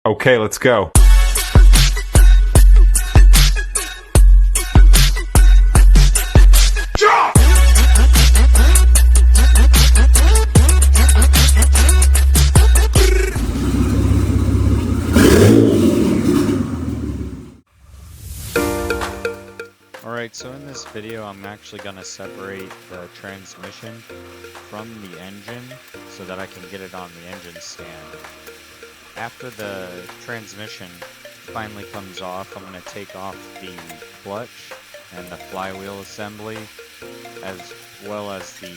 Okay, let's go. Alright, so in this video I'm actually going to separate the transmission from the engine so that I can get it on the engine stand. After the transmission finally comes off, I'm going to take off the clutch and the flywheel assembly as well as the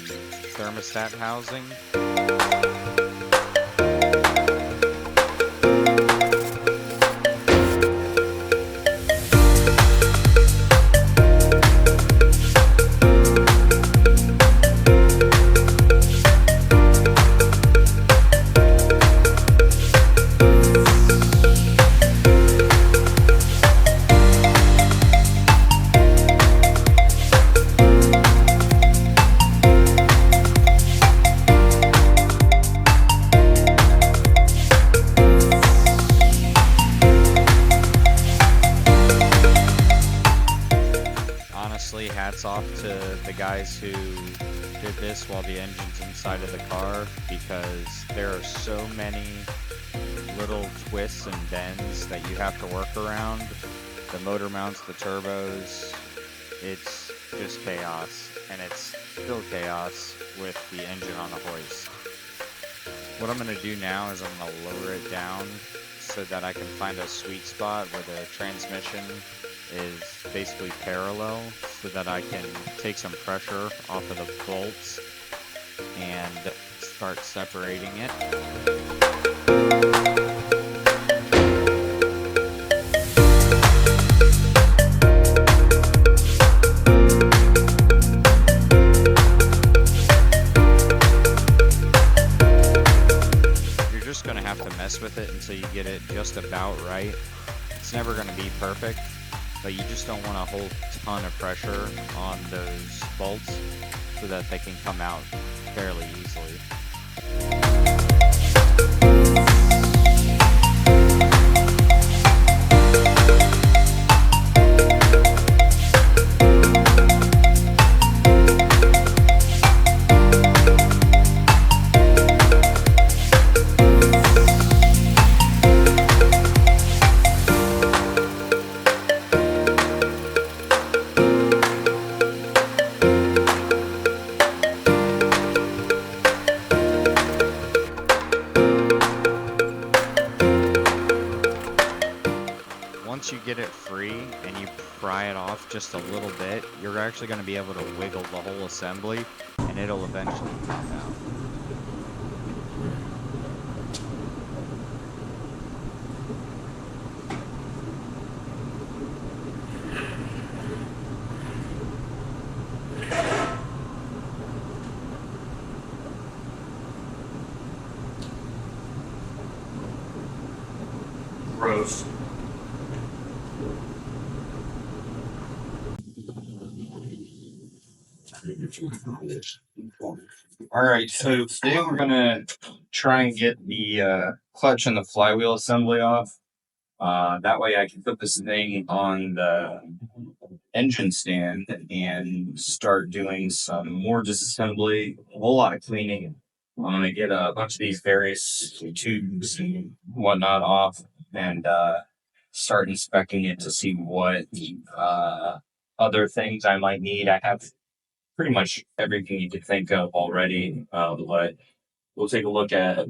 thermostat housing. Honestly, hats off to the guys who did this while the engine's inside of the car, because there are so many little twists and bends that you have to work around. The motor mounts, the turbos, it's just chaos, and it's still chaos with the engine on a hoist. What I'm going to do now is I'm going to lower it down so that I can find a sweet spot where the transmission is basically parallel, so that I can take some pressure off of the bolts and start separating it. You're just going to have to mess with it until you get it just about right. It's never going to be perfect, but you just don't want a whole ton of pressure on those bolts so that they can come out fairly easily. Once you get it free and you pry it off just a little bit, you're actually going to be able to wiggle the whole assembly and it'll eventually pop out. Gross. Alright, so today we're gonna try and get the clutch and the flywheel assembly off. That way I can put this thing on the engine stand and start doing some more disassembly, a whole lot of cleaning. I'm gonna get a bunch of these various tubes and whatnot off and start inspecting it to see what other things I might need. I have pretty much everything you could think of already, but we'll take a look at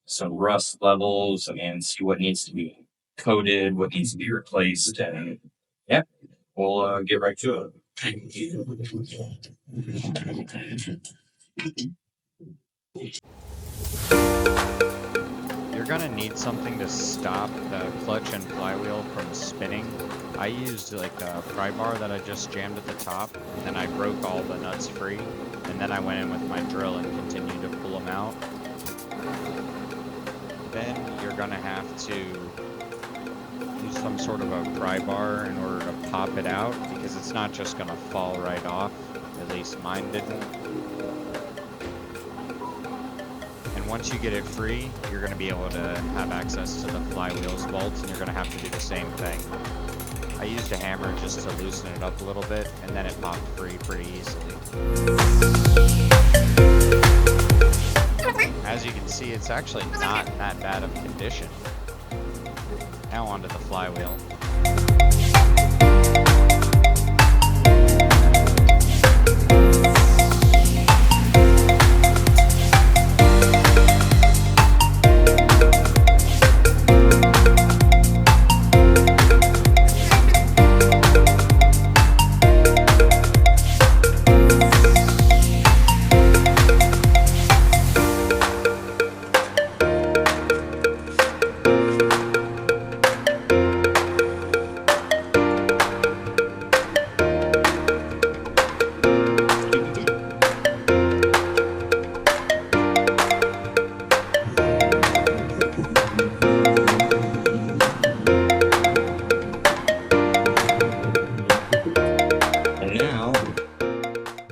some rust levels and see what needs to be coated, what needs to be replaced, and yeah, we'll get right to it. You're going to need something to stop the clutch and flywheel from spinning. I used like a pry bar that I just jammed at the top, and then I broke all the nuts free, and then I went in with my drill and continued to pull them out. Then you're going to have to use some sort of a pry bar in order to pop it out, because it's not just going to fall right off. At least mine didn't. And once you get it free, you're going to be able to have access to the flywheel's bolts, and you're going to have to do the same thing. I used a hammer just to loosen it up a little bit, and then it popped free pretty easily. As you can see, it's actually not in that bad of condition. Now onto the flywheel.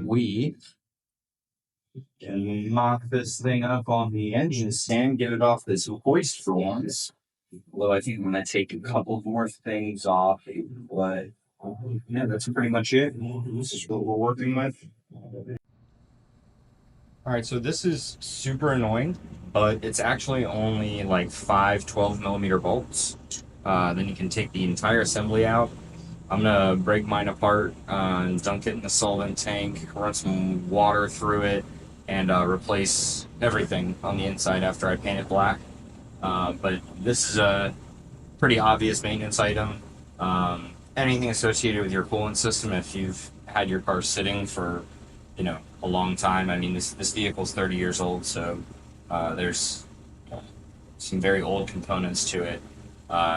We can mock this thing up on the engine stand, get it off this hoist for once. Although I think I'm going to take a couple more things off, but yeah, that's pretty much it. This is what we're working with. Alright, so this is super annoying, but it's actually only like 12mm bolts. Then you can take the entire assembly out. I'm gonna break mine apart and dunk it in the solvent tank, run some water through it, and replace everything on the inside after I paint it black. But this is a pretty obvious maintenance item. Anything associated with your coolant system, if you've had your car sitting for, a long time. I mean, this vehicle's 30 years old, so there's some very old components to it.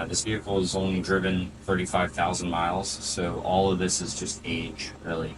This vehicle is only driven 35,000 miles, so all of this is just age, really.